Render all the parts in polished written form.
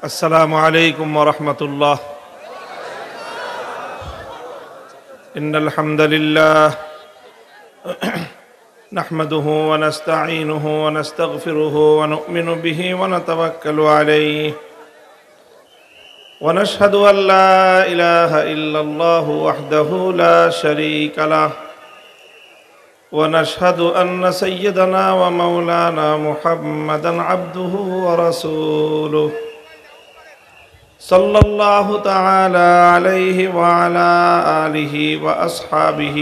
السلام عليكم ورحمة الله. إن الحمد لله نحمده ونستعينه ونستغفره ونؤمن به ونتوكل عليه ونشهد أن لا إله إلا الله وحده لا شريك له ونشهد أن سيدنا ومولانا محمدا عبده ورسوله صلى الله تعالى عليه وعلى آله وأصحابه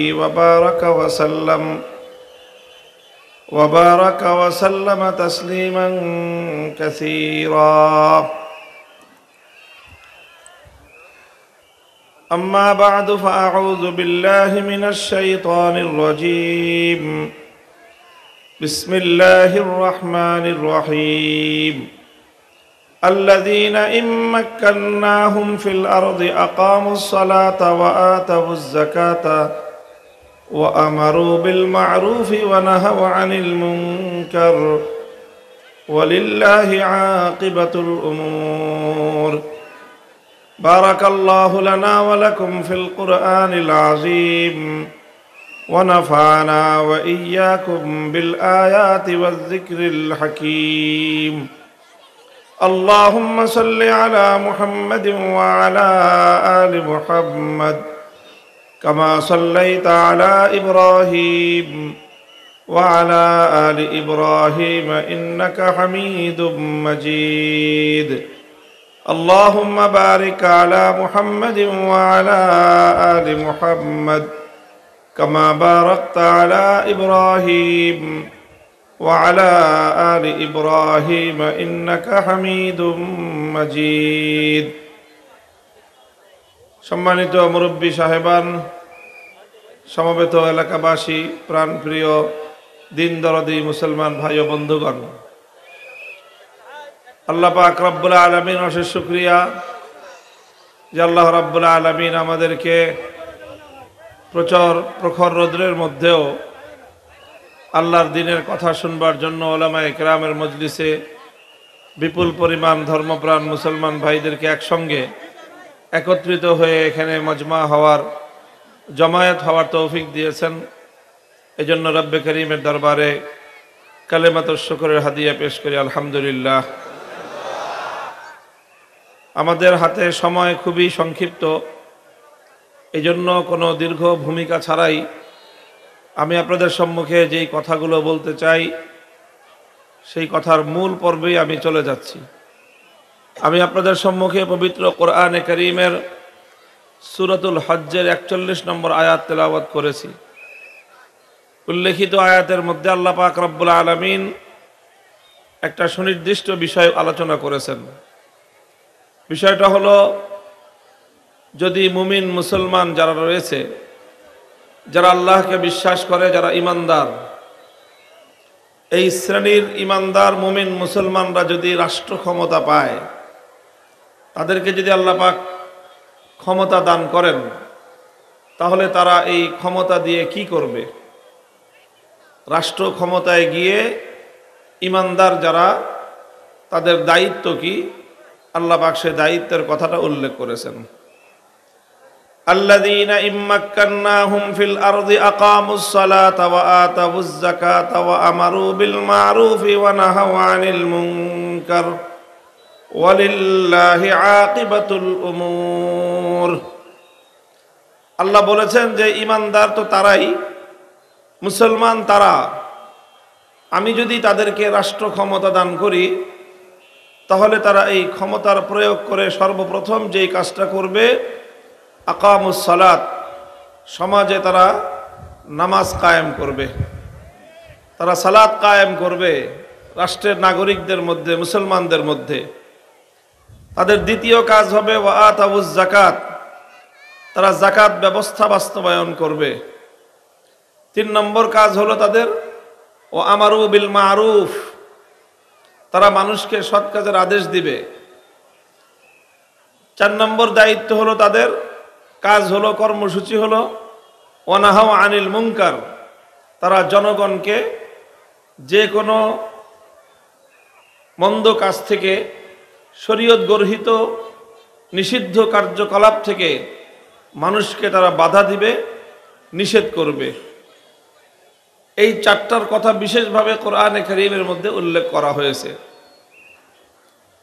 وبارك وسلم تسليما كثيرا. أما بعد فأعوذ بالله من الشيطان الرجيم. بسم الله الرحمن الرحيم. الذين إن مكناهم في الأرض أقاموا الصلاة وآتوا الزكاة وأمروا بالمعروف ونهوا عن المنكر ولله عاقبة الأمور. بارك الله لنا ولكم في القرآن العظيم ونفعنا وإياكم بالآيات والذكر الحكيم. اللهم صل على محمد وعلى آل محمد كما صليت على إبراهيم وعلى آل إبراهيم إنك حميد مجيد. اللهم بارك على محمد وعلى آل محمد كما باركت على إبراهيم وعلى آل إبراهيم إنك حميد مجيد. সম্মানিত মুরব্বী সাহেবান, সমবেত এলাকাবাসী, প্রাণপ্রিয় দিন দরদি মুসলমান ভাই ও বন্ধুগণ, আল্লাহ পাক রব্বুল আলামিন অশেষ শুকরিয়া যে আল্লাহ রব্বুল আলামিন আমাদেরকে প্রখর রৌদ্রের মধ্যেও আল্লাহর দ্বীনের কথা শুনবার জন্য উলামায়ে কেরামের মজলিসে বিপুল পরিমাণ ধর্মপ্রাণ মুসলমান ভাইদেরকে একসঙ্গে একত্রিত হয়ে এখানে মজমা হওয়ার, জমায়েত হওয়ার তৌফিক দিয়েছেন। এজন্য রব্বে করিমের দরবারে কালেমাতুশ শুকরের হাদিয়া পেশ করি আলহামদুলিল্লাহ। আমাদের হাতে সময় খুবই সংক্ষিপ্ত, এজন্য কোনো দীর্ঘ ভূমিকা ছাড়াই আমি আপনাদের সম্মুখে যেই কথাগুলো বলতে চাই সেই কথার মূল পর্বেই আমি চলে যাচ্ছি। আমি আপনাদের সম্মুখে পবিত্র কোরআনে কারীমের সূরাতুল হজ্জের 41 নম্বর আয়াত তেলাওয়াত করেছি। উল্লেখিত আয়াতের মধ্যে আল্লাহ পাক রব্বুল আলামিন একটা সুনির্দিষ্ট বিষয় আলোচনা করেছেন। বিষয়টা হলো, যদি মুমিন মুসলমান যারা রয়েছে, যারা আল্লাহকে বিশ্বাস করে, যারা ইমানদার, এই শ্রেণীর ইমানদার মুমিন মুসলমানরা যদি রাষ্ট্র ক্ষমতা পায়, তাদেরকে যদি আল্লাহ পাক ক্ষমতা দান করেন, তাহলে তারা এই ক্ষমতা দিয়ে কি করবে? রাষ্ট্র ক্ষমতায় গিয়ে ইমানদার যারা, তাদের দায়িত্ব কি? আল্লাহ পাক সে দায়িত্বের কথাটা উল্লেখ করেছেন। الذين إن مكناهم في الأرض أقاموا الصلاة وآتوا الزكاة وأمروا بالمعروف ونهوا عن المنكر ولله عاقبة الأمور. আল্লাহ বলেছেন যে ইমানদার তো তারাই, মুসলমান তারা, আমি যদি তাদেরকে রাষ্ট্র ক্ষমতা দান করি, তাহলে তারা এই ক্ষমতার প্রয়োগ করে সর্বপ্রথম যেই কাজটা করবে, আকামুস সালাত, সমাজে তারা নামাজ কায়েম করবে, তারা সালাত কায়েম করবে রাষ্ট্রের নাগরিকদের মধ্যে, মুসলমানদের মধ্যে। তাদের দ্বিতীয় কাজ হবে ওয়া আতাউজ যাকাত, তারা যাকাত ব্যবস্থা বাস্তবায়ন করবে। 3 নম্বর কাজ হলো তাদের ও আমারু বিল মারুফ, তারা মানুষকে সৎ কাজের আদেশ দিবে। 4 নম্বর দায়িত্ব হলো তাদের, কাজ হলো, কর্মসূচি হলো ওয়ানাহাউ আনিল মুনকার, তারা জনগণকে যে কোনো মন্দ কাজ থেকে শরীয়ত গর্হিত নিষিদ্ধ কার্যকলাপ থেকে মানুষকে তারা বাধা দিবে, নিষেধ করবে। এই চারটার কথা বিশেষভাবে কোরআনে কারীমের মধ্যে উল্লেখ করা হয়েছে।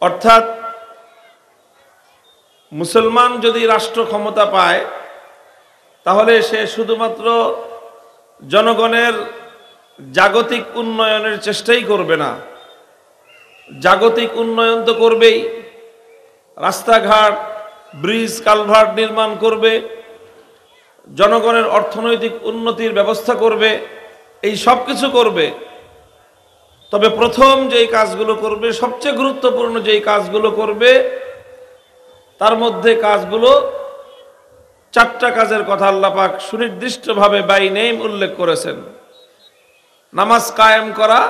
অর্থাৎ মুসলমান যদি রাষ্ট্র ক্ষমতা পায় তাহলে সে শুধুমাত্র জনগণের জাগতিক উন্নয়নের চেষ্টাই করবে না, জাগতিক উন্নয়ন তো করবেই, রাস্তাঘাট, ব্রিজ, কালভার্ট নির্মাণ করবে, জনগণের অর্থনৈতিক উন্নতির ব্যবস্থা করবে, এই সব কিছু করবে। তবে প্রথম যেই কাজগুলো করবে, সবচেয়ে গুরুত্বপূর্ণ যেই কাজগুলো করবে, তার মধ্যে কাজগুলো চারটা কাজের কথা আল্লাহ পাক সুনির্দিষ্টভাবে বাই নেম উল্লেখ করেছেন। নামাজ কায়েম করা,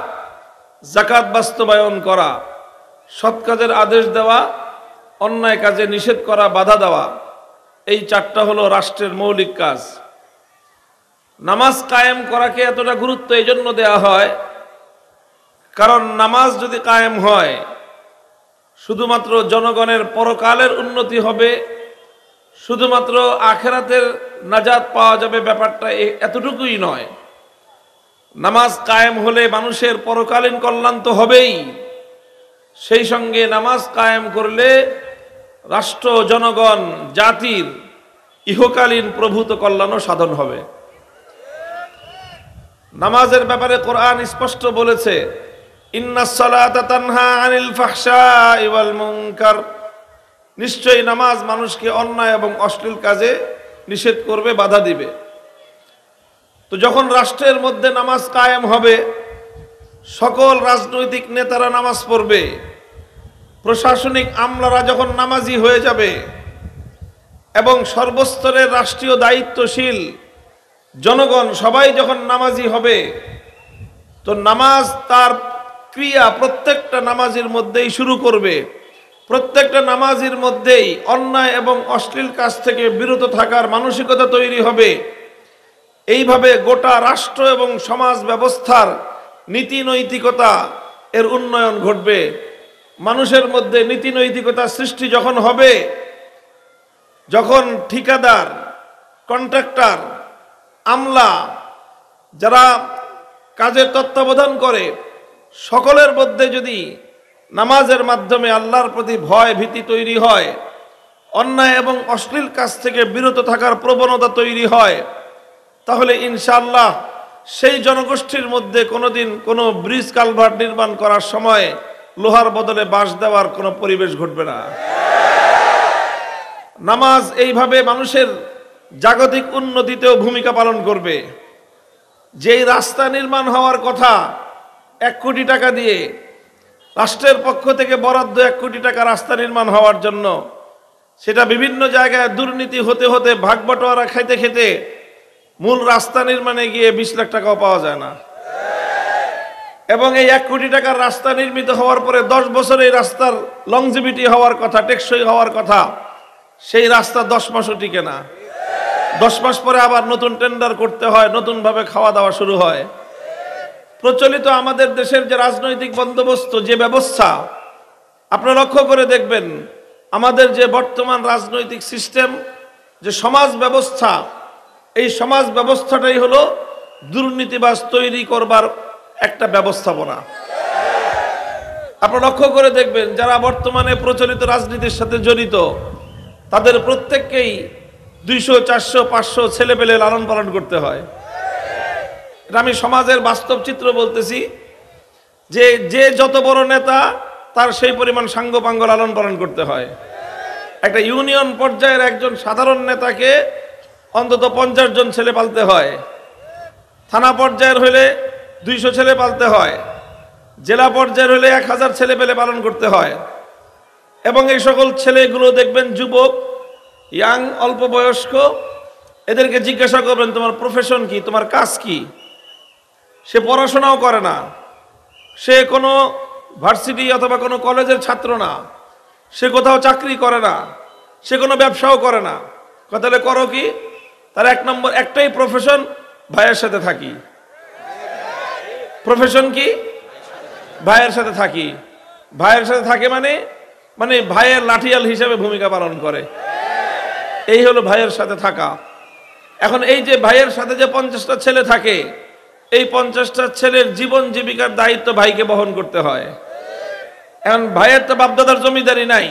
যাকাত বাস্তবায়ন করা, সৎ কাজের আদেশ দেওয়া, অন্যায় কাজে নিষেধ করা, বাধা দেওয়া, এই চারটা হলো রাষ্ট্রের মৌলিক কাজ। নামাজ কায়েম করাকে এতটা গুরুত্ব এই জন্য দেওয়া হয় কারণ নামাজ যদি কায়েম হয় শুধুমাত্র জনগণের পরকালের উন্নতি হবে, শুধুমাত্র আখিরাতের নাজাত পাওয়া যাবে, ব্যাপারটা এতটুকুই নয়। নামাজ কায়েম হলে মানুষের পরকালীন কল্যাণ তো হবেই, সেই সঙ্গে নামাজ কায়েম করলে রাষ্ট্র, জনগণ, জাতির ইহকালীন প্রভূত কল্যাণও সাধন হবে। নামাজের ব্যাপারে কোরআন স্পষ্ট বলেছে, ইন্নাস সালাতা তানহা আনিল ফাহশাই ওয়াল মুনকার, নিশ্চয়ই নামাজ মানুষকে অন্যায় এবং অশ্লীল কাজে নিষেধ করবে, বাধা দিবে। তো যখন রাষ্ট্রের মধ্যে নামাজ কায়েম হবে, সকল রাজনৈতিক নেতারা নামাজ পড়বে, প্রশাসনিক আমলারা যখন নামাজি হয়ে যাবে এবং সর্বস্তরের রাষ্ট্রীয় দায়িত্বশীল জনগণ সবাই যখন নামাজি হবে, তো নামাজ তার ক্রিয়া প্রত্যেকটা নামাজের মধ্যেই শুরু করবে। প্রত্যেকটা নামাজের মধ্যেই অন্যায় এবং অশ্লীল কাজ থেকে বিরত থাকার মানসিকতা তৈরি হবে। এইভাবে গোটা রাষ্ট্র এবং সমাজ ব্যবস্থার নীতি নৈতিকতা এর উন্নয়ন ঘটবে। মানুষের মধ্যে নীতি নৈতিকতা সৃষ্টি যখন হবে, যখন ঠিকাদার, কন্ট্রাক্টর, আমলা, যারা কাজের তত্ত্বাবধান করে, সকলের মধ্যে যদি নামাজের মাধ্যমে আল্লাহর প্রতি ভয় ভীতি তৈরি হয়, অন্যায় এবং অশ্লীল কাজ থেকে বিরত থাকার প্রবণতা তৈরি হয়, তাহলে ইনশাআল্লাহ সেই জনগোষ্ঠীর মধ্যে কোনোদিন কোনো ব্রিজ কালভার্ট নির্মাণ করার সময় লোহার বদলে বাঁশ দেওয়ার কোনো পরিবেশ ঘটবে না। নামাজ এইভাবে মানুষের জাগতিক উন্নতিতেও ভূমিকা পালন করবে। যেই রাস্তা নির্মাণ হওয়ার কথা 1 কোটি টাকা দিয়ে, রাষ্ট্রের পক্ষ থেকে বরাদ্দ 1 কোটি টাকা রাস্তা নির্মাণ হওয়ার জন্য, সেটা বিভিন্ন জায়গায় দুর্নীতি হতে হতে ভাগ বটোয়ারা খেতে খেতে মূল রাস্তা নির্মাণে গিয়ে 20 লাখ টাকাও পাওয়া যায় না। এবং এই 1 কোটি টাকার রাস্তা নির্মিত হওয়ার পরে 10 বছর এই রাস্তার লংজিভিটি হওয়ার কথা, টেকসই হওয়ার কথা, সেই রাস্তা 10 মাসও টিকে না। 10 মাস পরে আবার নতুন টেন্ডার করতে হয়, নতুনভাবে খাওয়া দাওয়া শুরু হয়। প্রচলিত আমাদের দেশের যে রাজনৈতিক বন্দোবস্ত, যে ব্যবস্থা, আপনারা লক্ষ্য করে দেখবেন আমাদের যে বর্তমান রাজনৈতিক সিস্টেম, যে সমাজ ব্যবস্থা, এই সমাজ ব্যবস্থাটাই হলো দুর্নীতিবাজ তৈরি করবার একটা ব্যবস্থাপনা। আপনারা লক্ষ্য করে দেখবেন যারা বর্তমানে প্রচলিত রাজনীতির সাথে জড়িত, তাদের প্রত্যেককেই 200, 400, 500 ছেলে পেলে লালন পালন করতে হয়। এটা আমি সমাজের বাস্তব চিত্র বলতেছি, যে যে যত বড় নেতা তার সেই পরিমাণ সাঙ্গপাঙ্গ লালন পালন করতে হয়। একটা ইউনিয়ন পর্যায়ের একজন সাধারণ নেতাকে অন্তত 50 জন ছেলে পালতে হয়, থানা পর্যায়ের হলে 200 ছেলে পালতে হয়, জেলা পর্যায়ের হলে 1000 ছেলে পেলে পালন করতে হয়। এবং এই সকল ছেলেগুলো দেখবেন যুবক, ইয়াং, অল্প বয়স্ক। এদেরকে জিজ্ঞাসা করবেন তোমার প্রফেশন কি, তোমার কাজ কি? সে পড়াশোনাও করে না, সে কোনো ভার্সিটি অথবা কোনো কলেজের ছাত্র না, সে কোথাও চাকরি করে না, সে কোনো ব্যবসাও করে না। তাহলে করো কি? তার 1 নম্বর একটাই প্রফেশন, ভাইয়ের সাথে থাকি। প্রফেশন কি? ভাইয়ের সাথে থাকি। ভাইয়ের সাথে থাকে মানে মানে ভাইয়ের লাঠিয়াল হিসেবে ভূমিকা পালন করে। এই হলো ভাইয়ের সাথে থাকা। এখন এই যে ভাইয়ের সাথে যে 50টা ছেলে থাকে, এই 50টা ছেলের জীবন জীবিকার দায়িত্ব ভাইকে বহন করতে হয়। এখন ভাইয়ের তো বাপদাদার জমিদারি নাই।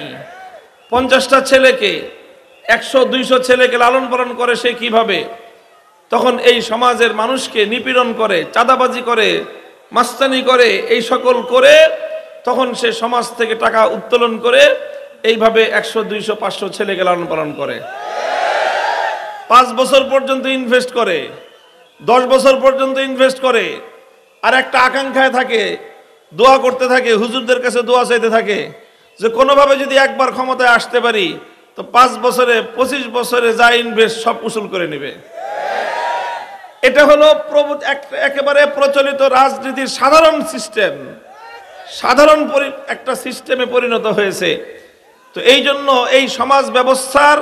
50টা ছেলেকে, 100-200 ছেলেকে লালন পালন করে সে কিভাবে? তখন এই সমাজের মানুষকে নিপীড়ন করে, চাঁদাবাজি করে, মাস্তানি করে, এই সকল করে তখন সে সমাজ থেকে টাকা উত্তোলন করে এইভাবে 100-200-500 ছেলেকে লালন পালন করে। 5 বছর পর্যন্ত ইনভেস্ট করে, 10 বছর পর্যন্ত ইনভেস্ট করে, আর একটা আকাঙ্ক্ষায় থাকে, দোয়া করতে থাকে, হুজুরদের কাছে দোয়া চাইতে থাকে যে কোনোভাবে যদি একবার ক্ষমতায় আসতে পারি তো 5 বছরে 25 বছরে যা ইনভেস্ট সব উসুল করে নেবে। এটা হলো একেবারে প্রচলিত রাজনীতির সাধারণ সিস্টেম, সাধারণ একটা সিস্টেমে পরিণত হয়েছে। তো এই জন্য এই সমাজ ব্যবস্থার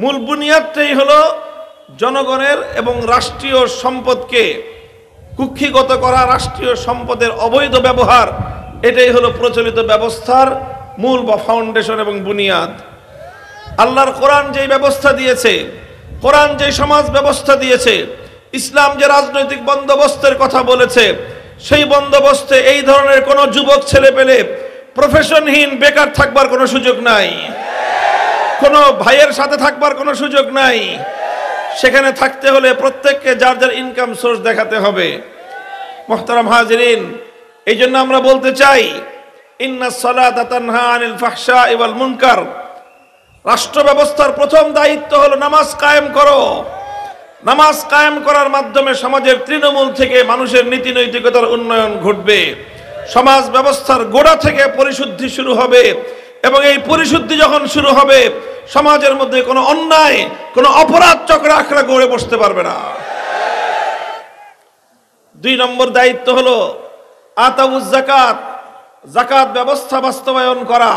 মূল বুনিয়াদটাই হলো জনগণের এবং রাষ্ট্রীয় সম্পদকে কুক্ষিগত করা, রাষ্ট্রীয় সম্পদের অবৈধ ব্যবহার। এটাই হলো প্রচলিত ব্যবস্থার মূল বা ফাউন্ডেশন এবং বুনিয়াদ। আল্লাহর কোরআন যেই ব্যবস্থা দিয়েছে, কোরআন যে সমাজ ব্যবস্থা দিয়েছে, ইসলাম যে রাজনৈতিক বন্দোবস্তের কথা বলেছে, সেই বন্দোবস্তে এই ধরনের কোনো যুবক ছেলে পেলে প্রফেশনহীন বেকার থাকবার কোনো সুযোগ নাই, কোনো ভাইয়ের সাথে থাকবার কোনো সুযোগ নাই। সেখানে থাকতে হলে প্রত্যেককে যার যার ইনকাম সোর্স দেখাতে হবে। মুহতারাম হাজিরিন, এই জন্য আমরা বলতে চাই, ইন্নাস সালাতা তানহা আনিল ফাহশাই ওয়াল মুনকার। রাষ্ট্র ব্যবস্থার প্রথম দায়িত্ব হলো নামাজ কায়েম করো। নামাজ কায়েম করার মাধ্যমে সমাজের তৃণমূল থেকে মানুষের নীতি নৈতিকতার উন্নয়ন ঘটবে। সমাজ ব্যবস্থার গোড়া থেকে পরিশুদ্ধি শুরু হবে, এবং এই পরিশুদ্ধি যখন শুরু হবে সমাজের মধ্যে কোনো অন্যায়, কোনো অপরাধ চক্র আখড়া গড়ে বসতে পারবে না। 2 নম্বর দায়িত্ব হলো আতাউজ যাকাত, যাকাত ব্যবস্থা বাস্তবায়ন করা।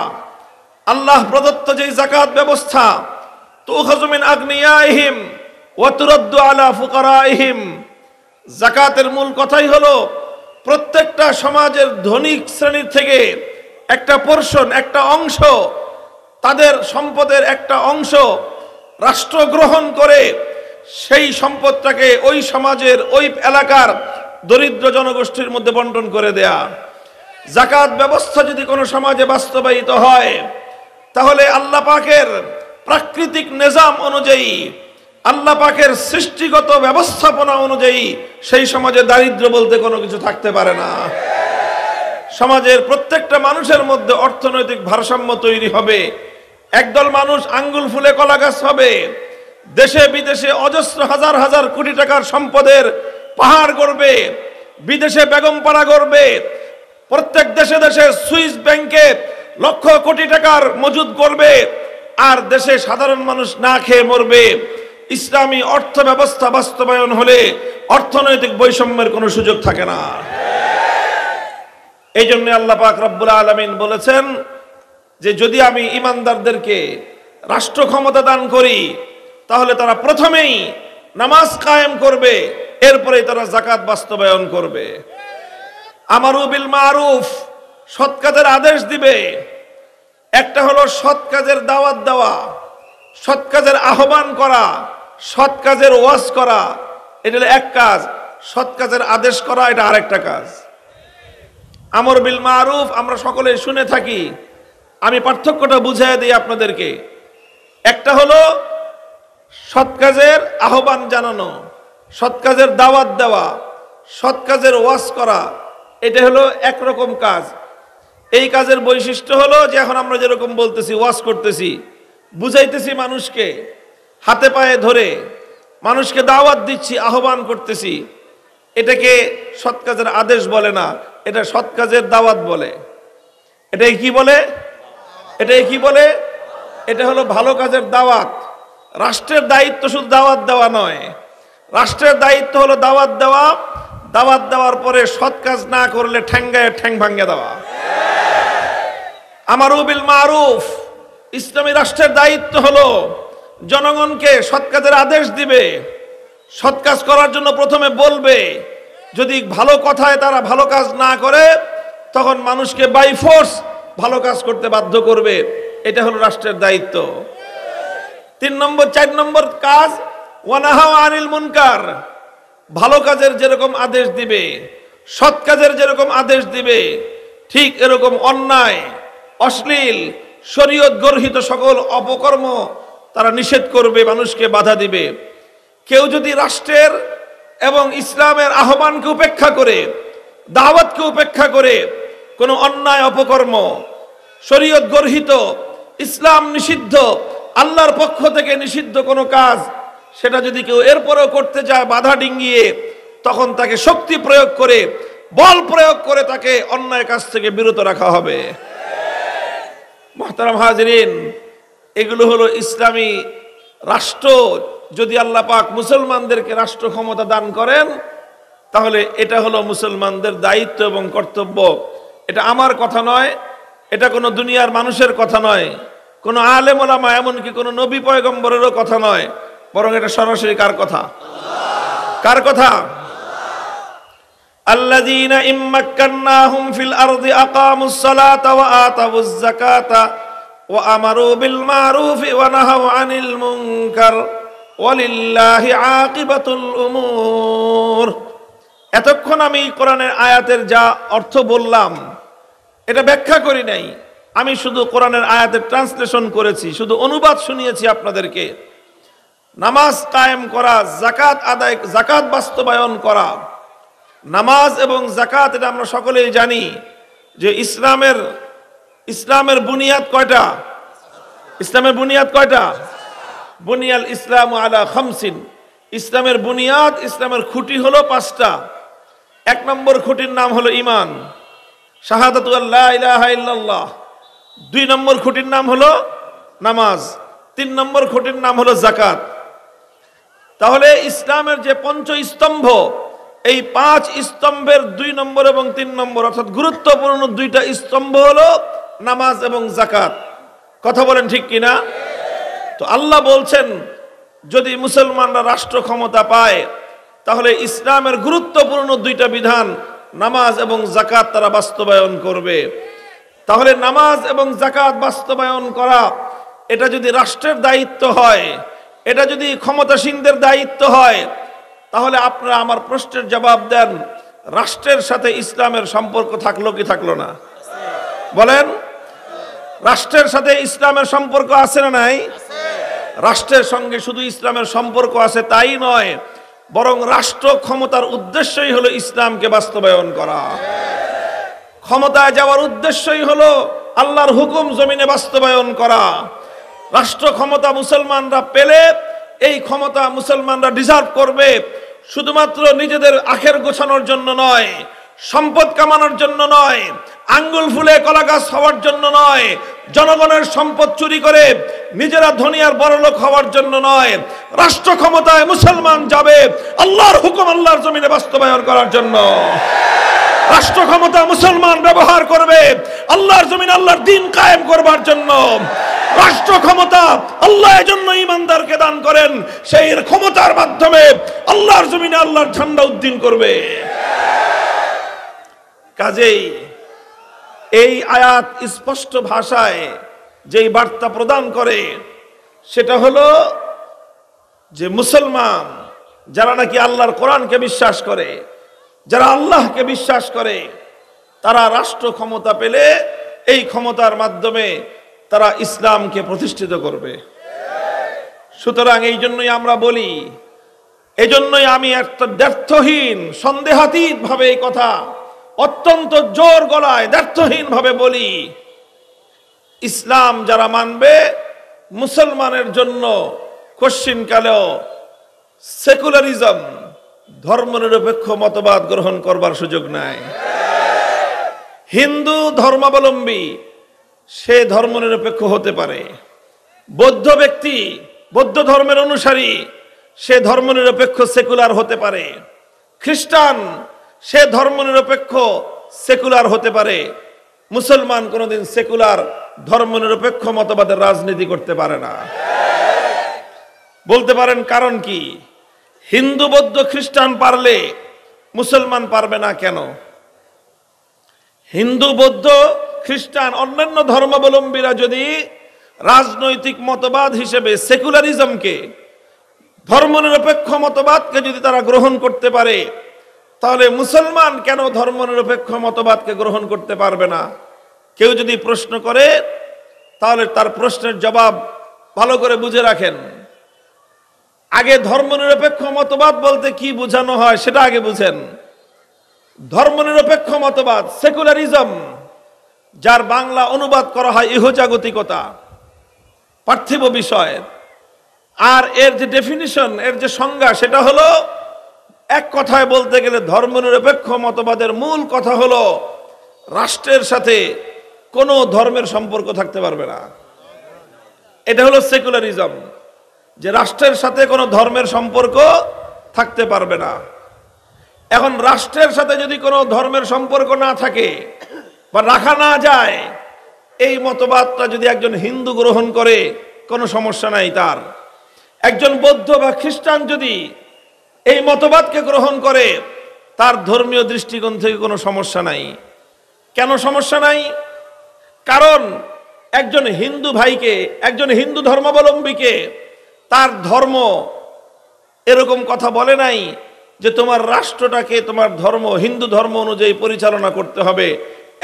আল্লাহ প্রদত্ত যে যাকাত ব্যবস্থা, তুখাযু মিন আগনিয়াইহিম ওয়া তুরাদ্দু আলা ফুকারাইহিম। যাকাতের মূল কথাই হলো প্রত্যেকটা সমাজের ধনী শ্রেণীর থেকে একটা পোরশন, একটা অংশ, তাদের সম্পদের একটা অংশ রাষ্ট্র গ্রহণ করে সেই সম্পদটাকে ওই সমাজের, ওই এলাকার দরিদ্র জনগোষ্ঠীর মধ্যে বন্টন করে দেয়া। যাকাত ব্যবস্থা যদি কোনো সমাজে বাস্তবায়িত হয় তাহলে আল্লাহ পাকের প্রাকৃতিক নিজাম অনুযায়ী, আল্লাহ পাকের সৃষ্টিগত ব্যবস্থাপনা অনুযায়ী সেই সমাজে দারিদ্র বলতে কোনো কিছু থাকতে পারে না। সমাজের প্রত্যেকটা মানুষের মধ্যে অর্থনৈতিক ভারসাম্য তৈরি হবে। একদল মানুষ আঙ্গুল ফুলে কলা গাছ হবে, দেশে বিদেশে অজস্র হাজার হাজার কোটি টাকার সম্পদের পাহাড় গড়বে, বিদেশে বেগমপাড়া গড়বে, প্রত্যেক দেশে দেশে সুইস ব্যাংকে লক্ষ কোটি টাকার মজুদ করবে, আর দেশে সাধারণ মানুষ না খেয়ে মরবে। ইসলামী অর্থ ব্যবস্থা বাস্তবায়ন হলে অর্থনৈতিক বৈষম্যের কোনো সুযোগ থাকে না। এই জন্য আল্লাহ পাক রব্বুল আলামিন বলেছেন যে যদি আমি ইমানদারদেরকে রাষ্ট্র ক্ষমতা দান করি তাহলে তারা প্রথমেই নামাজ কায়েম করবে, এরপরেই তারা যাকাত বাস্তবায়ন করবে। আমারু বিল মারুফ, সৎ কাজের আদেশ দিবে। একটা হলো সৎ কাজের দাওয়াত দেওয়া, সৎ কাজের আহ্বান করা, সৎ কাজের ওয়াজ করা, এটা হলো এক কাজ। সৎ কাজের আদেশ করা এটা আরেকটা কাজ। আমর বিল মারুফ আমরা সকলে শুনে থাকি, আমি পার্থক্যটা বুঝিয়ে দিই আপনাদেরকে। একটা হলো সৎ কাজের আহ্বান জানানো, সৎ কাজের দাওয়াত দেওয়া, সৎ কাজের ওয়াজ করা, এটা হলো একরকম কাজ। এই কাজের বৈশিষ্ট্য হলো যে এখন আমরা যেরকম বলতেছি, ওয়াজ করতেছি, বুঝাইতেছি মানুষকে, হাতে পায়ে ধরে মানুষকে দাওয়াত দিচ্ছি, আহ্বান করতেছি, এটাকে সৎ কাজের আদেশ বলে না, এটা সৎ কাজের দাওয়াত বলে। এটাই কি বলে? এটাই কি বলে? এটা হলো ভালো কাজের দাওয়াত। রাষ্ট্রের দায়িত্ব শুধু দাওয়াত দেওয়া নয়, রাষ্ট্রের দায়িত্ব হলো দাওয়াত দেওয়া, দাওয়াত দেওয়ার পরে সৎ কাজ না করলে ঠ্যাঙ্গায় ঠ্যাং ভাঙ্গে দেওয়া। আমারু বিল মারুফ, ইসলামী রাষ্ট্রের দায়িত্ব হলো জনগণকে সৎ কাজের আদেশ দিবে, সৎ কাজ করার জন্য প্রথমে বলবে। যদি ভালো কথায় তারা ভালো কাজ না করে তখন মানুষকে বাই ফোর্স ভালো কাজ করতে বাধ্য করবে, এটা হলো রাষ্ট্রের দায়িত্ব। 3 নম্বর 4 নম্বর কাজ ওয়ানাহা আনিল মুনকার, ভালো কাজের যেরকম আদেশ দিবে, সৎ কাজের যেরকম আদেশ দিবে, ঠিক এরকম অন্যায়, অশ্লীল, শরীয়ত গর্হিত সকল অপকর্ম তারা নিষেধ করবে, মানুষকে বাধা দিবে। কেউ যদি রাষ্ট্রের এবং ইসলামের আহ্বানকে উপেক্ষা করে, দাওয়াতকে উপেক্ষা করে কোনো অন্যায় অপকর্ম, শরীয়ত গর্হিত, ইসলাম নিষিদ্ধ, আল্লাহর পক্ষ থেকে নিষিদ্ধ কোনো কাজ, সেটা যদি কেউ এরপরেও করতে যায় বাধা ডিঙ্গিয়ে, তখন তাকে শক্তি প্রয়োগ করে, বল প্রয়োগ করে তাকে অন্যায় কাজ থেকে বিরত রাখা হবে। মুহতারাম হাজিরিন, এগুলো হলো ইসলামী রাষ্ট্র। যদি আল্লাহ পাক মুসলমানদেরকে রাষ্ট্র ক্ষমতা দান করেন, তাহলে এটা হলো মুসলমানদের দায়িত্ব এবং কর্তব্য। এটা আমার কথা নয়, এটা কোনো দুনিয়ার মানুষের কথা নয়, কোনো আলেম ওলামা, এমনকি কোনো নবী পয়গম্বরেরও কথা নয়, বরং এটা সরাসরি কার কথা? কার কথা? আল্লাযীনা ইম্মাক্কান্নাহুম ফিল আরদি আকামুস সালাতা ওয়া আতাউয যাকাতা ওয়া আমারু বিল মারুফি ওয়া নাহাউ আনিল মুনকার ওয়ালিল্লাহি আকিবাতুল উমুর। এতক্ষণ আমি কোরআনের আয়াতের যা অর্থ বললাম এটা ব্যাখ্যা করি নাই, আমি শুধু কোরআনের আয়াতের ট্রান্সলেশন করেছি, শুধু অনুবাদ শুনিয়েছি আপনাদেরকে। নামাজ কায়েম করা, যাকাত আদায়, যাকাত বাস্তবায়ন করা, নামাজ এবং যাকাত, এটা আমরা সকলেই জানি যে ইসলামের বুনিয়াদ কয়টা? ইসলামের বুনিয়াদ কয়টা? বুনিয়াল ইসলাম আলা খামসিন। ইসলামের বুনিয়াদ, ইসলামের খুঁটি হলো 5টা। 1 নম্বর খুঁটির নাম হলো ঈমান, শাহাদাতু আল্লা ইলাহা ইল্লাল্লাহ। 2 নম্বর খুঁটির নাম হলো নামাজ। 3 নম্বর খুঁটির নাম হলো যাকাত। তাহলে ইসলামের যে 5 স্তম্ভ, এই 5 স্তম্ভের 2 নম্বর এবং 3 নম্বর, অর্থাৎ গুরুত্বপূর্ণ 2টা স্তম্ভ হলো নামাজ এবং যাকাত। কথা বলেন ঠিক কিনা? তো আল্লাহ বলছেন, যদি মুসলমানরা রাষ্ট্র ক্ষমতা পায়, তাহলে ইসলামের গুরুত্বপূর্ণ 2টা বিধান, নামাজ এবং যাকাত, তারা বাস্তবায়ন করবে। তাহলে নামাজ এবং যাকাত বাস্তবায়ন করা, এটা যদি রাষ্ট্রের দায়িত্ব হয়, এটা যদি ক্ষমতাসীনদের দায়িত্ব হয়, তাহলে আপনারা আমার প্রশ্নের জবাব দেন, রাষ্ট্রের সাথে ইসলামের সম্পর্ক থাকলো কি থাকলো না? বলেন, রাষ্ট্রের সাথে ইসলামের সম্পর্ক আছে না নাই? রাষ্ট্রের সঙ্গে শুধু ইসলামের সম্পর্ক আছে তাই নয়, বরং রাষ্ট্র ক্ষমতার উদ্দেশ্যই হলো ইসলামকে বাস্তবায়ন করা। ক্ষমতায় যাওয়ার উদ্দেশ্যই হলো আল্লাহর হুকুম জমিনে বাস্তবায়ন করা। রাষ্ট্র ক্ষমতা মুসলমানরা পেলে, এই ক্ষমতা মুসলমানরা ডিজার্ভ করবে শুধুমাত্র নিজেদের আখের গোছানোর জন্য নয়, সম্পদ কামানোর জন্য নয়, আঙ্গুল ফুলে কলা গাছ হওয়ার জন্য নয়, জনগণের সম্পদ চুরি করে নিজেরা ধনী আর বড়লোক হওয়ার জন্য নয়। রাষ্ট্র ক্ষমতায় মুসলমান যাবে আল্লাহর হুকুম আল্লাহর জমিনে বাস্তবায়ন করার জন্য। রাষ্ট্র ক্ষমতা মুসলমান ব্যবহার করবে আল্লাহর জমিনে আল্লাহর দ্বীন কায়েম করবার জন্য। রাষ্ট্র ক্ষমতা আল্লাহ এজন্য ঈমানদারকে দান করেন, সেই ক্ষমতার মাধ্যমে আল্লাহর জমিনে আল্লাহর ঝান্ডা উদ্দিন করবে। কাজেই এই আয়াত স্পষ্ট ভাষায় যেই বার্তা প্রদান করে, সেটা হলো যে মুসলমান যারা নাকি আল্লাহর কোরআনকে বিশ্বাস করে, যারা আল্লাহকে বিশ্বাস করে, তারা রাষ্ট্র ক্ষমতা পেলে এই ক্ষমতার মাধ্যমে তারা ইসলামকে প্রতিষ্ঠিত করবে। সুতরাং এই জন্যই আমরা বলি, এই জন্যই আমি একটা দ্ব্যর্থহীন, সন্দেহাতীত ভাবে এই কথা অত্যন্ত জোর গলায় দ্ব্যর্থহীন ভাবে বলি, ইসলাম যারা মানবে, মুসলমানের জন্য কশ্চিনকালেও সেকুলারিজম, ধর্মনিরপেক্ষ মতবাদ গ্রহণ করবার সুযোগ নাই। হিন্দু ধর্মাবলম্বী সে ধর্মনিরপেক্ষ হতে পারে, বৌদ্ধ ব্যক্তি, বৌদ্ধ ধর্মের অনুসারী সে ধর্মনিরপেক্ষ সেকুলার হতে পারে, খ্রিস্টান সে ধর্মনিরপেক্ষ সেকুলার হতে পারে। মুসলমান কোনোদিন সেকুলার ধর্মনিরপেক্ষ মতবাদের রাজনীতি করতে পারে না। বলতে পারেন কারণ কি? হিন্দু বৌদ্ধ খ্রিস্টান পারলে মুসলমান পারবে না কেন? হিন্দু বৌদ্ধ খ্রিস্টান অন্যান্য ধর্মাবলম্বীরা যদি রাজনৈতিক মতবাদ হিসেবে সেকুলারিজমকে, ধর্মনিরপেক্ষ মতবাদকে যদি তারা গ্রহণ করতে পারে, তাহলে মুসলমান কেন ধর্মনিরপেক্ষ মতবাদকে গ্রহণ করতে পারবে না? কেউ যদি প্রশ্ন করে তাহলে তার প্রশ্নের জবাব ভালো করে বুঝে রাখেন। আগে ধর্মনিরপেক্ষ মতবাদ বলতে কি বোঝানো হয় সেটা আগে বুঝেন। ধর্মনিরপেক্ষ মতবাদ, সেকুলারিজম, যার বাংলা অনুবাদ করা হয় ইহজাগতিকতা, পার্থিব বিষয়, আর এর যে ডেফিনিশন, এর যে সংজ্ঞা, সেটা হলো, এক কথায় বলতে গেলে ধর্মনিরপেক্ষ মতবাদের মূল কথা হলো রাষ্ট্রের সাথে কোনো ধর্মের সম্পর্ক থাকতে পারবে না। এটা হলো সেকুলারিজম, যে রাষ্ট্রের সাথে কোনো ধর্মের সম্পর্ক থাকতে পারবে না। এখন রাষ্ট্রের সাথে যদি কোনো ধর্মের সম্পর্ক না থাকে বা রাখা না যায়, এই মতবাদটা যদি একজন হিন্দু গ্রহণ করে কোনো সমস্যা নাই তার। একজন বৌদ্ধ বা খ্রিস্টান যদি এই মতবাদকে গ্রহণ করে, তার ধর্মীয় দৃষ্টিকোণ থেকে কোনো সমস্যা নাই। কেন সমস্যা নাই? কারণ একজন হিন্দু ভাইকে, একজন হিন্দু ধর্মাবলম্বীকে তার ধর্ম এরকম কথা বলে নাই যে তোমার রাষ্ট্রটাকে তোমার ধর্ম, হিন্দু ধর্ম অনুযায়ী পরিচালনা করতে হবে,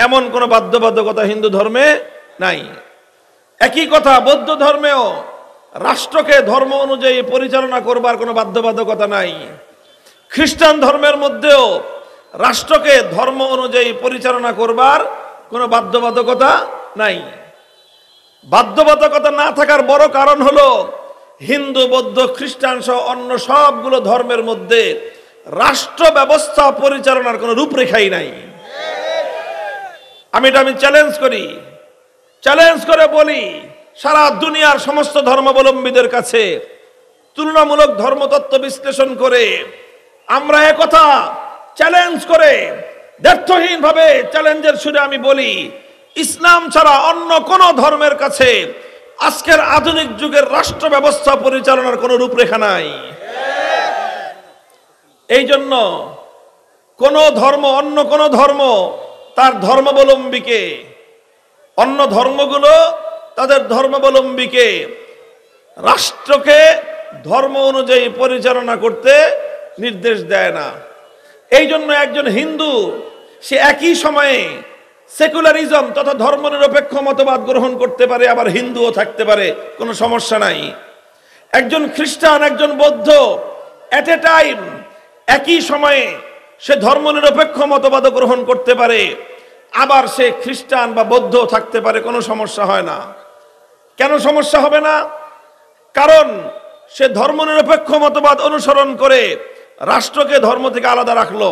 এমন কোনো বাধ্যবাধকতা হিন্দু ধর্মে নাই। একই কথা বৌদ্ধ ধর্মেও রাষ্ট্রকে ধর্ম অনুযায়ী পরিচালনা করবার কোনো বাধ্যবাধকতা নাই। খ্রিস্টান ধর্মের মধ্যেও রাষ্ট্রকে ধর্ম অনুযায়ী পরিচালনা করবার কোনো বাধ্যবাধকতা নাই। বাধ্যবাধকতা না থাকার বড় কারণ হলো হিন্দু, বৌদ্ধ, খ্রিস্টান সহ অন্য সবগুলো ধর্মের মধ্যে রাষ্ট্র ব্যবস্থা পরিচালনার কোনো রূপরেখাই নাই। আমি চ্যালেঞ্জ করি, চ্যালেঞ্জ করে বলি সারা দুনিয়ার সমস্ত ধর্মাবলম্বীদের কাছে, তুলনামূলক ধর্মতত্ত্ব বিশ্লেষণ করে আমরা একথা চ্যালেঞ্জ করে দ্ব্যর্থহীন ভাবে চ্যালেঞ্জের সুরে আমি বলি, ইসলাম ছাড়া অন্য কোন ধর্মের কাছে আজকের আধুনিক যুগের রাষ্ট্র ব্যবস্থা পরিচালনার কোনো রূপরেখা নাই। এই জন্য কোন ধর্ম, অন্য কোন ধর্ম তার ধর্মাবলম্বীকে, অন্য ধর্মগুলো তাদের ধর্মাবলম্বীকে রাষ্ট্রকে ধর্ম অনুযায়ী পরিচালনা করতে নির্দেশ দেয় না। এই জন্য একজন হিন্দু সে একই সময়ে সেকুলারিজম তথা ধর্মনিরপেক্ষ মতবাদ গ্রহণ করতে পারে, আবার হিন্দুও থাকতে পারে, কোনো সমস্যা নাই। একজন খ্রিস্টান, একজন বৌদ্ধ এট এ টাইম একই সময়ে সে ধর্মনিরপেক্ষ মতবাদ গ্রহণ করতে পারে, আবার সে খ্রিস্টান বা বৌদ্ধ থাকতে পারে, কোনো সমস্যা হয় না। কেন সমস্যা হবে না? কারণ সে ধর্মনিরপেক্ষ মতবাদ অনুসরণ করে রাষ্ট্রকে ধর্ম থেকে আলাদা রাখলো,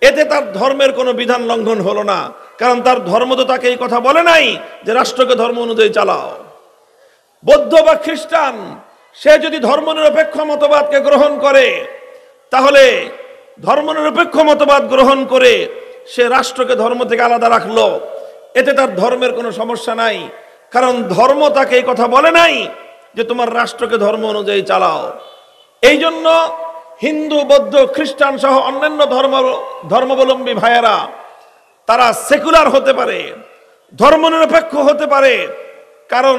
এতে তার ধর্মের কোনো বিধান লঙ্ঘন হলো না। কারণ তার ধর্ম তো তাকে এই কথা বলে নাই যে রাষ্ট্রকে ধর্ম অনুযায়ী চালাও। বৌদ্ধ বা খ্রিস্টান সে যদি ধর্মনিরপেক্ষ মতবাদকে গ্রহণ করে, তাহলে ধর্মনিরপেক্ষ মতবাদ গ্রহণ করে সে রাষ্ট্রকে ধর্ম থেকে আলাদা রাখলো, এতে তার ধর্মের কোনো সমস্যা নাই। কারণ ধর্ম তাকে এই কথা বলে নাই যে তোমার রাষ্ট্রকে ধর্ম অনুযায়ী চালাও। এই জন্য হিন্দু, বৌদ্ধ, খ্রিস্টান সহ অন্যান্য ধর্মাবলম্বী ভাইয়েরা তারা সেকুলার হতে পারে, ধর্মনিরপেক্ষ হতে পারে, কারণ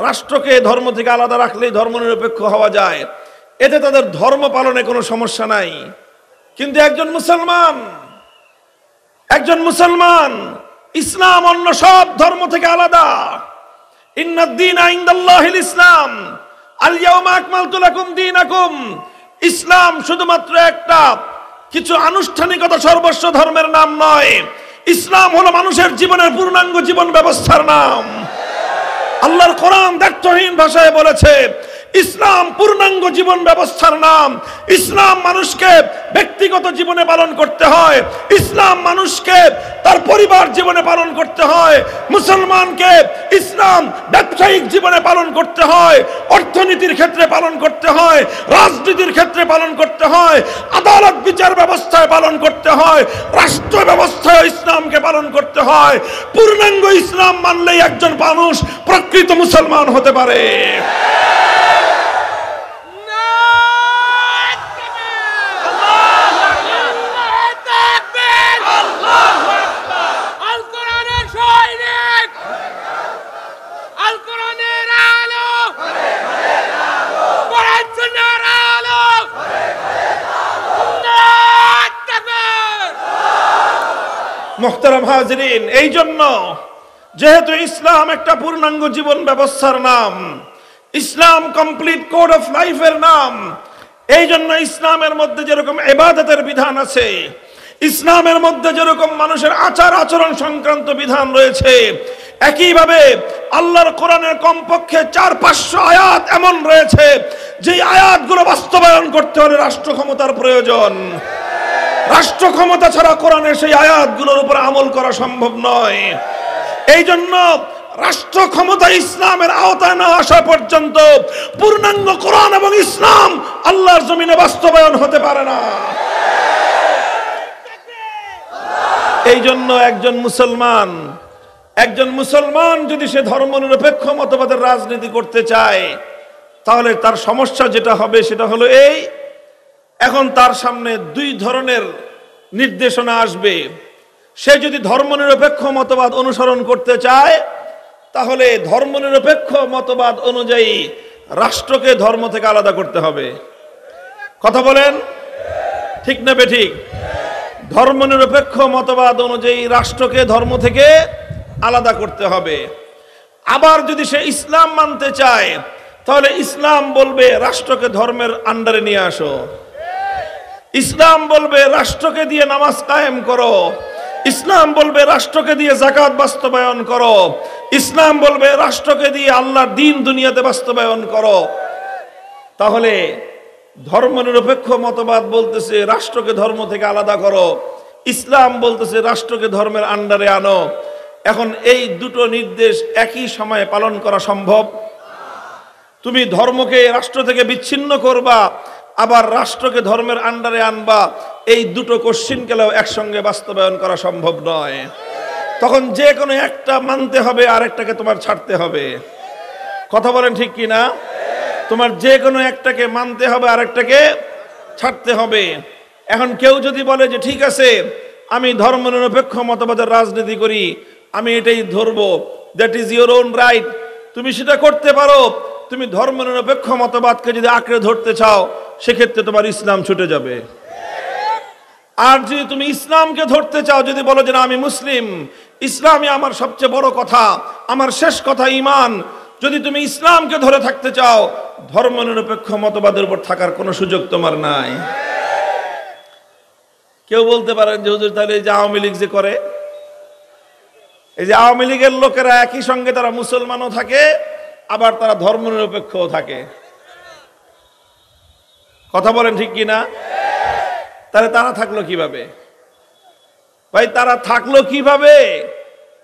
রাষ্ট্রকে ধর্ম থেকে আলাদা রাখলেই ধর্মনিরপেক্ষ হওয়া যায়, এতে তাদের ধর্ম পালনে কোনো সমস্যা নাই। কিন্তু একজন মুসলমান ইসলাম অন্য সব ধর্ম থেকে আলাদা। ইন্নাদ-দীনা ইনদাল্লাহিল ইসলাম, আল ইয়াউমা আকমালতু লাকুম দীনাকুম। ইসলাম শুধুমাত্র একটা কিছু আনুষ্ঠানিকতা সর্বস্ব ধর্মের নাম নয়। ইসলাম হলো মানুষের জীবনের পূর্ণাঙ্গ জীবন ব্যবস্থার নাম। আল্লাহর কোরআন দ্ব্যর্থহীন ভাষায় বলেছে ইসলাম পূর্ণাঙ্গ জীবন ব্যবস্থার নাম। ইসলাম মানুষকে ব্যক্তিগত জীবনে পালন করতে হয়, ইসলাম মানুষকে তার পরিবার জীবনে পালন করতে হয়, মুসলমানকে ইসলাম ব্যবসায়িক জীবনে পালন করতে হয়, অর্থনীতির ক্ষেত্রে পালন করতে হয়, রাজনীতির ক্ষেত্রে পালন করতে হয়, আদালত বিচার ব্যবস্থায় পালন করতে হয়, রাষ্ট্র ব্যবস্থায় ইসলামকে পালন করতে হয়। পূর্ণাঙ্গ ইসলাম মানলেই একজন মানুষ প্রকৃত মুসলমান হতে পারে। আল কোরআনের সৈনিক মুহতারাম হাজিরিন, এই জন্য যেহেতু ইসলাম একটা পূর্ণাঙ্গ জীবন ব্যবস্থার নাম, ইসলাম কমপ্লিট কোড অফ লাইফের নাম, এই জন্য ইসলামের মধ্যে যেরকম ইবাদতের বিধান আছে, ইসলামের মধ্যে যেরকম মানুষের আচার আচরণ সংক্রান্ত বিধান রয়েছে, একইভাবে আল্লাহর কোরআনের কমপক্ষে 400-500 আয়াত এমন রয়েছে যে আয়াতগুলো বাস্তবায়ন করতে হলে রাষ্ট্র ক্ষমতার প্রয়োজন। রাষ্ট্র ক্ষমতা ছাড়া কোরআনের সেই আয়াতগুলোর উপর আমল করা সম্ভব নয়। এই জন্য রাষ্ট্র ক্ষমতা ইসলামের আওতায় না আসা পর্যন্ত পূর্ণাঙ্গ কোরআন এবং ইসলাম আল্লাহর জমিনে বাস্তবায়ন হতে পারে না। এই জন্য একজন মুসলমান যদি সে ধর্মনিরপেক্ষ মতবাদের রাজনীতি করতে চায়, তাহলে তার সমস্যা যেটা হবে সেটা হলো এই, এখন তার সামনে দুই ধরনের নির্দেশনা আসবে। সে যদি ধর্মনিরপেক্ষ মতবাদ অনুসরণ করতে চায়, তাহলে ধর্মনিরপেক্ষ মতবাদ অনুযায়ী রাষ্ট্রকে ধর্ম থেকে আলাদা করতে হবে। কথা বলেন, ঠিক না বেঠিক? ধর্মনিরপেক্ষ মতবাদ অনুযায়ী রাষ্ট্রকে ধর্ম থেকে আলাদা করতে হবে। আবার যদি সে ইসলাম মানতে চায়, তাহলে ইসলাম বলবে রাষ্ট্রকে ধর্মের আন্ডারে নিয়ে আসো। ইসলাম বলবে রাষ্ট্রকে দিয়ে নামাজ কায়েম করো। ইসলাম বলবে রাষ্ট্রকে দিয়ে যাকাত বাস্তবায়ন করো। ইসলাম বলবে রাষ্ট্রকে দিয়ে আল্লাহর দ্বীন দুনিয়াতে বাস্তবায়ন করো। তাহলে ধর্মনিরপেক্ষ মতবাদ বলতেছে রাষ্ট্রকে ধর্ম থেকে আলাদা করো, ইসলাম বলতেছে রাষ্ট্রকে ধর্মের আন্ডারে আনো। এখন এই দুটো নির্দেশ একই সময়ে পালন করা সম্ভব? তুমি ধর্মকে রাষ্ট্র থেকে বিচ্ছিন্ন করবা, আবার রাষ্ট্রকে ধর্মের আন্ডারে আনবা, এই দুটো কোশ্চিনকেও একসঙ্গে বাস্তবায়ন করা সম্ভব নয়। তখন যে কোনো একটা মানতে হবে, আরেকটাকে তোমার ছাড়তে হবে। কথা বলেন ঠিক কি না? তোমার যে কোনো একটাকে মানতে হবে, আরেকটাকে ছাড়তে হবে। এখন কেউ যদি বলে যে ঠিক আছে, আমি ধর্মনিরপেক্ষ মতবাদের রাজনীতি করি, আমি এটাই ধরবো, that is your own right, তুমি সেটা করতে পারো। তুমি ধর্মনিরপেক্ষ মতবাদকে যদি আঁকড়ে ধরতে চাও, সেক্ষেত্রে তোমার ইসলাম ছুটে যাবে। আর যদি তুমি ইসলামকে ধরতে চাও, যদি বলো যে না আমি মুসলিম, ইসলামই আমার সবচেয়ে বড় কথা, আমার শেষ কথা ঈমান, যদি তুমি ইসলামকে ধরে থাকতে চাও, ধর্মনিরপেক্ষ মতবাদের উপর থাকার কোনো সুযোগ তোমার নাই। কেউ বলতে পারেন যে হুজুর তাহলে এই যে আওয়ামী লীগ যে করে, এই যে আওয়ামী লীগের লোকেরা একই সঙ্গে তারা মুসলমানও থাকে, আবার তারা ধর্মনিরপেক্ষও থাকে। কথা বলেন ঠিক কিনা? তাহলে তারা থাকলো কিভাবে? ভাই তারা থাকলো কিভাবে?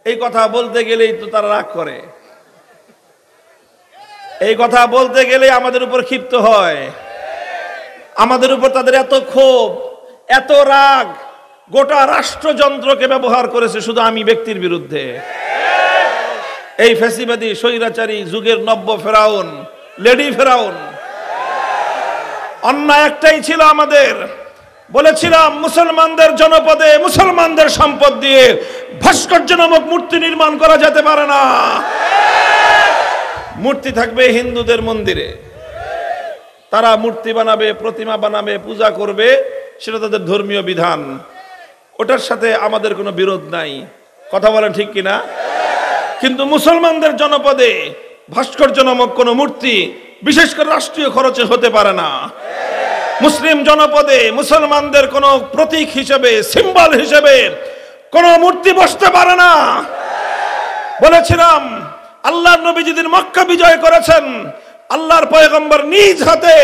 এই কথা বলতে গেলেই তো তারা রাগ করে। এই কথা বলতে গেলে আমাদের উপর ক্ষিপ্ত হয়, আমাদের উপর তাদের এত ক্ষোভ, এত রাগ, গোটা রাষ্ট্রযন্ত্রকে ব্যবহার করেছে শুধু আমি ব্যক্তির বিরুদ্ধে। এই ফ্যাসিবাদী স্বৈরাচারী যুগের নব্য ফেরাউন, লেডি ফেরাউন। অন্যায় একটাই ছিল আমাদের, বলেছিলাম মুসলমানদের জনপদে মুসলমানদের সম্পদ দিয়ে ভাস্কর্য নামক মূর্তি নির্মাণ করা যেতে পারে না। মূর্তি থাকবে হিন্দুদের মন্দিরে, তারা মূর্তি বানাবে, প্রতিমা বানাবে, পূজা করবে, সেটা তাদের ধর্মীয় বিধান, ওটার সাথে আমাদের কোনো বিরোধ নাই। কথা বলেন ঠিক কিনা? কিন্তু মুসলমানদের জনপদে ভাস্কর্য নামক কোনো মূর্তি বিশেষ করে রাষ্ট্রীয় খরচে হতে পারে না। মুসলিম জনপদে মুসলমানদের কোনো প্রতীক হিসেবে, সিম্বল হিসেবে কোনো মূর্তি বসতে পারে না। বলেছিলাম আল্লাহর নবী যেদিন মক্কা বিজয় করেছেন, আল্লাহর পয়গম্বর নিজ হাতে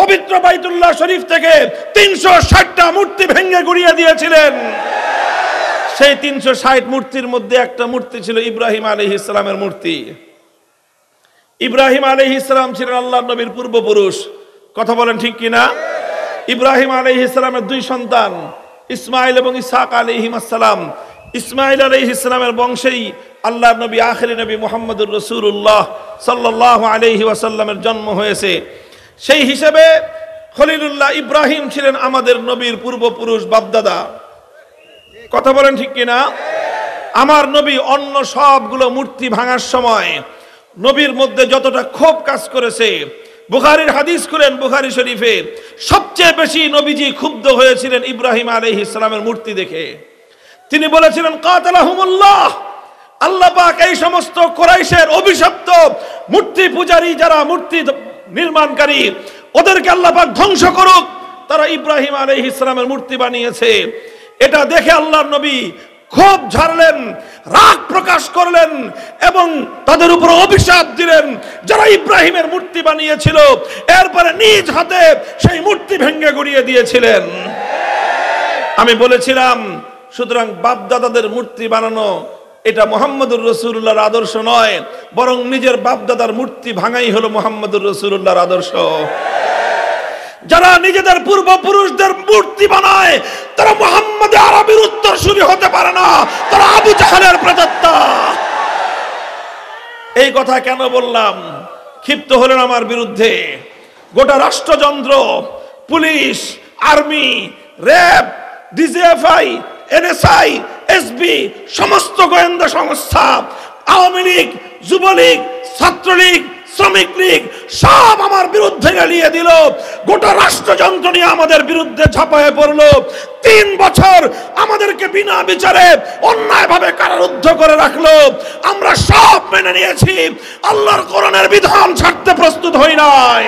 পবিত্র বাইতুল্লাহ শরীফ থেকে 360টা মূর্তি ভেঙে গুড়িয়ে দিয়েছিলেন। সেই 360 মূর্তির মধ্যে একটা মূর্তি ছিল ইব্রাহিম আলাইহিস সালামের মূর্তি। ইব্রাহিম আলাইহিস সালাম ছিলেন আল্লাহর নবীর পূর্বপুরুষ। কথা বলেন ঠিক কিনা? ইব্রাহিম আলাইহিস সালামের দুই সন্তান ইসমাইল এবং ইসহাক আলাইহিস সালাম। ইসমাইল আলাইহিস সালামের বংশেই আল্লাহর নবী আখিরি নবী মুহাম্মদুর রাসূলুল্লাহ সাল্লাল্লাহু আলাইহি ওয়াসাল্লামের জন্ম হয়েছে। সেই হিসেবে খলিলুল্লাহ ইব্রাহিম ছিলেন আমাদের নবীর পূর্বপুরুষ, বাপদাদা। কথা বলেন ঠিক কিনা? আমার নবী অন্য সবগুলো মূর্তি ভাঙার সময় নবীর মধ্যে যতটা ক্ষোভ কাজ করেছে, বুখারীর হাদিস করেন বুখারী শরীফে, সবচেয়ে বেশি নবীজি ক্ষুব্ধ হয়েছিলেন ইব্রাহিম আলাইহিস সালামের মূর্তি দেখে। তিনি বলেছিলেন কাতালাহুমুল্লাহ, আল্লাহ পাক এই সমস্ত কুরাইশের অভিশপ্ত মূর্তি পূজারী, যারা মূর্তি নির্মাণকারী, ওদেরকে আল্লাহ পাক ধ্বংস করুক। তারা ইব্রাহিম আলাইহিস সালামের মূর্তি বানিয়েছে। এটা দেখে আল্লাহর নবী ক্ষোভ ঝাড়লেন, রাগ প্রকাশ করলেন এবং তাদের উপর অভিশাপ দিলেন যারা ইব্রাহিমের মূর্তি বানিয়েছিল। এরপরে নিজ হাতে সেই মূর্তি ভেঙে গুড়িয়ে দিয়েছিলেন। আমি বলেছিলাম, সুতরাং বাপদাদাদের মূর্তি বানানো এটা মুহাম্মদুর রাসূলুল্লাহর আদর্শ নয়, বরং নিজের বাপদাদার মূর্তি ভাঙাই হলো মুহাম্মদুর রাসূলুল্লাহর আদর্শ। যারা নিজেদের পূর্বপুরুষদের মূর্তি বানায় তারা মুহাম্মদ আরবির উত্তরসূরি হতে পারে না, তারা আবু জাহেলের প্রেতাত্মা। এই কথা কেন বললাম? ক্ষিপ্ত হলেন আমার বিরুদ্ধে গোটা রাষ্ট্রযন্ত্র, police, army, RAB, DGFI, NSI, SB, সমস্ত গোয়েন্দা সংস্থা, আওয়ামী লীগ, যুবলীগ, ছাত্রলীগ, শ্রমিক লীগ সব আমার বিরুদ্ধে গালিয়ে দিল। গোটা রাষ্ট্রযন্ত্র নিয়ে আমাদের বিরুদ্ধে ঝাঁপায়ে পড়লো। 3 বছর আমাদেরকে বিনা বিচারে অন্যায়ভাবে কারারুদ্ধ করে রাখলো। আমরা সব মেনে নিয়েছি, আল্লাহর কোরআনের বিধান ছাড়তে প্রস্তুত হই নাই।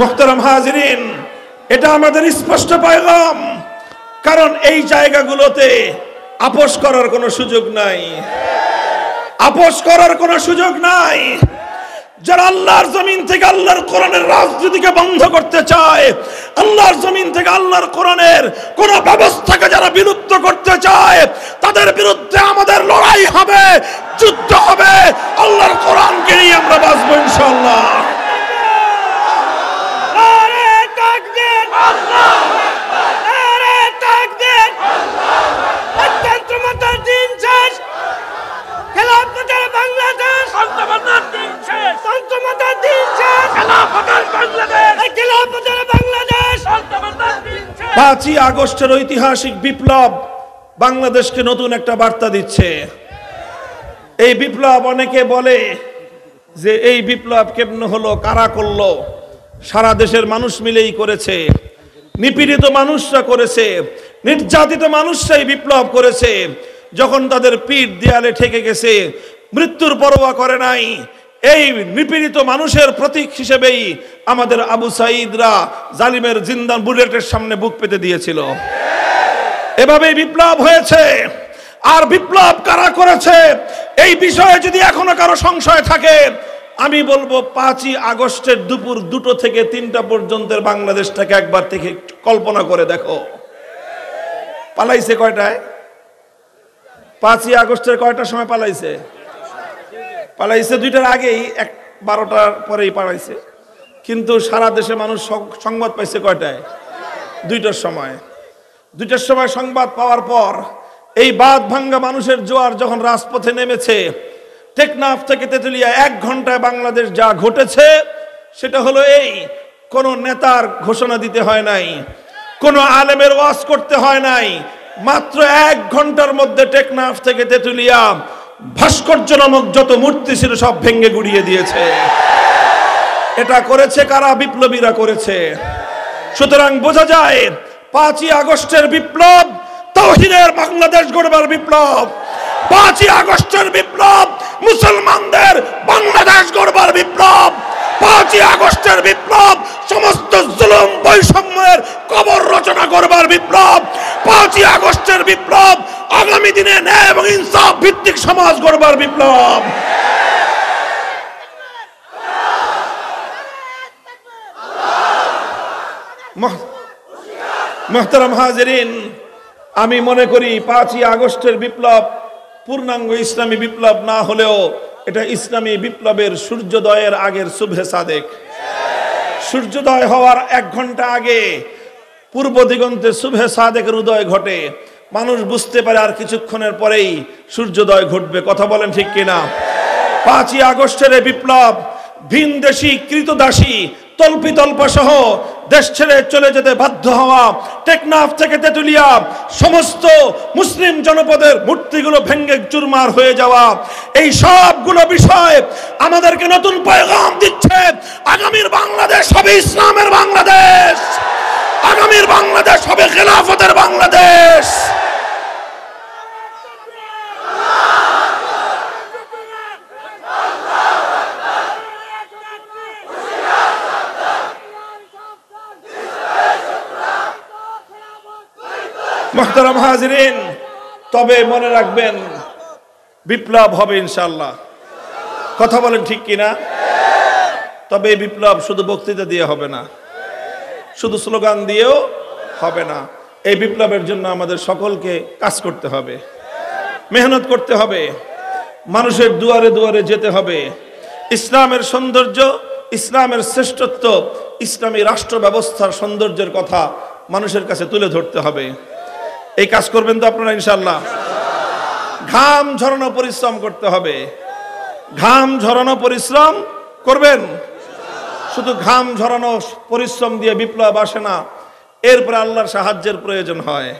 মুহতারাম হাজিরিন, এটা আমাদের স্পষ্ট পয়গাম। কারণ এই জায়গাগুলোতে আপোষ করার কোনো সুযোগ নাই, আপোষ করার কোনো সুযোগ নাই। যারা আল্লাহর জমিন থেকে আল্লাহর কোরআনের রাজনীতিকে বন্ধ করতে চায়, আল্লাহর জমিন থেকে আল্লাহর কোরআনের কোন ব্যবস্থাকে যারা বিলুপ্ত করতে চায়, তাদের বিরুদ্ধে আমাদের লড়াই হবে, যুদ্ধ হবে। আল্লাহর কোরআনকে নিয়ে আমরা বাঁচবো ইনশাআল্লাহ। পাঁচই আগস্টের ঐতিহাসিক বিপ্লব বাংলাদেশকে নতুন একটা বার্তা দিচ্ছে। এই বিপ্লব, অনেকে বলে যে এই বিপ্লব কেমন হলো, কারা করলো? সারা দেশের মানুষ মিলেই করেছে, নিপীড়িত মানুষরা করেছে, নির্যাতিত মানুষরাই বিপ্লব করেছে। যখন তাদের পিঠ দেয়ালে ঠেকে গেছে, মৃত্যুর পরোয়া করে নাই। এই নিপীড়িত মানুষের প্রতীক হিসেবেই আমাদের আবু সাঈদরা জালিমের জিন্দান বুলেটের সামনে বুক পেতে দিয়েছিল। এভাবেই বিপ্লব হয়েছে। আর বিপ্লব কারা করেছে এই বিষয়ে যদি এখনো কারো সংশয় থাকে, আমি বলবো 5ই আগস্টের দুপুর 2টো থেকে 3টা পর্যন্ত বাংলাদেশটাকে একবার থেকে কল্পনা করে দেখো। পালাইছে কয়টায়? 5ই আগস্টের কয়টার সময় পালাইছে? পালাইছে 2টার আগেই, 12টার পরেই পালাইছে। কিন্তু সারা দেশে মানুষ সংবাদ পাইছে কয়টায়? 2টার সময়। 2টার সময় সংবাদ পাওয়ার পর এই বাঁধ ভাঙ্গা মানুষের জোয়ার যখন রাজপথে নেমেছে, টেকনাফ থেকে তেতুলিয়া 1 ঘন্টায় বাংলাদেশ যা ঘটেছে সেটা হলো এই, কোন নেতার ঘোষণা দিতে হয় নাই, কোন আলেমের ওয়াজ করতে হয় নাই, মাত্র 1 ঘন্টার মধ্যে টেকনাফ থেকে তেতুলিয়া ভাস্কর্য নামক যত মূর্তি ছিল সব ভেঙে গুড়িয়ে দিয়েছে। এটা করেছে কারা? বিপ্লবীরা করেছে। সুতরাং বোঝা যায় 5ই আগস্টের বিপ্লব তাওহীদের বাংলাদেশ গড়বার বিপ্লব। 5ই আগস্টের বিপ্লব মুসলমানদের বাংলাদেশ গড়বার বিপ্লব। 5ই আগস্টের বিপ্লব সমস্ত জুলুম বৈষম্যের কবর রচনা করবার বিপ্লব। 5ই আগস্টের বিপ্লব আগামী দিনে ন্যায় এবং ইনসাফ ভিত্তিক সমাজ গড়বার বিপ্লব। মুহতারাম হাজিরিন, আমি মনে করি 5ই আগস্টের বিপ্লব পূর্ণাঙ্গ ইসলামী বিপ্লব না হলেও এটা ইসলামী বিপ্লবের সূর্যোদয়ের আগের সুবহে সাদেক। সূর্যোদয় হওয়ার 1 ঘন্টা আগে পূর্ব দিগন্তে সুবহে সাদেকের উদয় ঘটে। মানুষ বুঝতে পারে আর কিছুক্ষণের পরেই সূর্যোদয় ঘটবে। কথা বলেন ঠিক কিনা? 5ই আগস্টের বিপ্লব ভিনদেশী, কৃতদাসী, তল্পিতল্পা সহ দেশ ছেড়ে চলে যেতে বাধ্য হওয়া, টেকনাফ থেকে তেতুলিয়া সমস্ত মুসলিম জনপদের মূর্তিগুলো ভেঙ্গে চুরমার হয়ে যাওয়া, এই সবগুলো বিষয় আমাদেরকে নতুন পয়গাম দিচ্ছে। আগামীর বাংলাদেশ হবে ইসলামের বাংলাদেশ, আগামীর বাংলাদেশ হবে খেলাফতের বাংলাদেশ। মুহতারাম হাজিরিন, তবে মনে রাখবেন বিপ্লব হবে ইনশাআল্লাহ। কথা বলেন ঠিক কিনা? তবে এই বিপ্লব শুধু বক্তৃতা দিয়ে হবে না, শুধু স্লোগান দিয়েও হবে না। এই বিপ্লবের জন্য আমাদের সকলকে কাজ করতে হবে, মেহনত করতে হবে, মানুষের দুয়ারে দুয়ারে যেতে হবে। ইসলামের সৌন্দর্য, ইসলামের শ্রেষ্ঠত্ব, ইসলামী রাষ্ট্র ব্যবস্থার সৌন্দর্যের কথা মানুষের কাছে তুলে ধরতে হবে। এই কাজ করবেন তো আপনারা ইনশাআল্লাহ? ঘাম ঝরানো পরিশ্রম করতে হবে, ঘাম ঝরানো পরিশ্রম করবেন। শুধু ঘাম ঝরানো পরিশ্রম দিয়ে বিপ্লব আসে না, এরপরে আল্লাহর সাহায্যের প্রয়োজন হয়।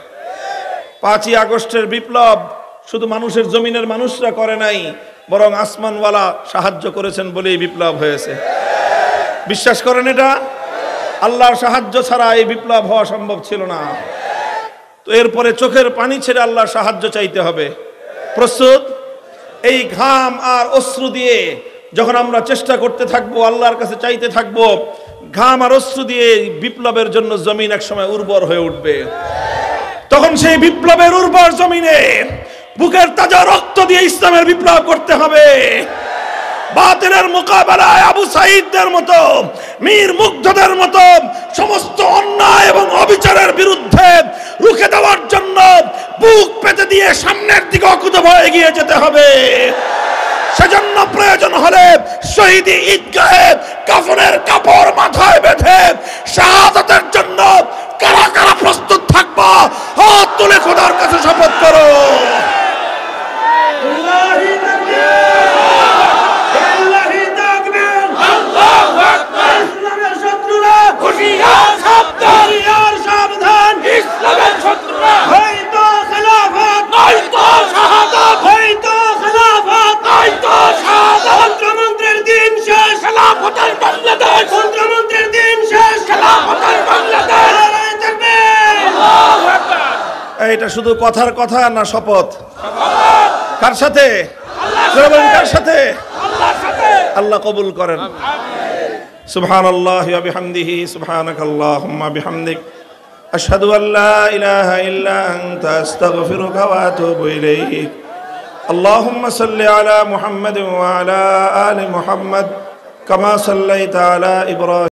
5ই আগস্টের বিপ্লব শুধু মানুষের জমিনের মানুষরা করে নাই, বরং আসমানওয়ালা সাহায্য করেছেন বলেই বিপ্লব হয়েছে। বিশ্বাস করেন এটা? আল্লাহর সাহায্য ছাড়া এই বিপ্লব হওয়া সম্ভব ছিল না। তো এরপরে চোখের পানি ছেড়ে আল্লাহর সাহায্য চাইতে হবে। প্রস্তুত? এই ঘাম আর অশ্রু দিয়ে যখন আমরা চেষ্টা করতে থাকবো, আল্লাহর কাছে চাইতে থাকবো, ঘাম আর অশ্রু দিয়ে বিপ্লবের জন্য জমিন একসময় উর্বর হয়ে উঠবে। তখন সেই বিপ্লবের উর্বর জমিনে বুকের তাজা রক্ত দিয়ে ইসলামের বিপ্লব করতে হবে। বাতিলের মোকাবেলায় আবু সাঈদদের মতো, মীর মুগ্ধদের মতো সমস্ত অন্যায় এবং অবিচারের বিরুদ্ধে রুখে দেওয়ার জন্য বুক পেতে দিয়ে সামনের দিকে অকুতভয় এগিয়ে যেতে হবে। সেজন্য প্রয়োজন হলে শহীদি ঈদগাহে কাফনের কাপড় মাথায় বেঁধে শাহাদাতের জন্য কারা কারা প্রস্তুত থাকবো? হাত তুলে খোদার কাছে শপথ করো। এটা শুধু কথার কথা না শপথ? কার সাথে? কার সাথে? আল্লাহ কবুল করেন। সুবহানাল্লাহি ওয়া বিহামদিহি, সুবহানাকাল্লাহুম্মা বিহামদিক, আশহাদু আল্লা ইলাহা ইল্লা আনতা আস্তাগফিরুকা ওয়া আতুবু ইলাইক। আল্লাহুম্মা সাল্লি আলা মুহাম্মাদিন ওয়া আলা আলি মুহাম্মাদ কামা সাল্লাইতা আলা ইব্রাহিম।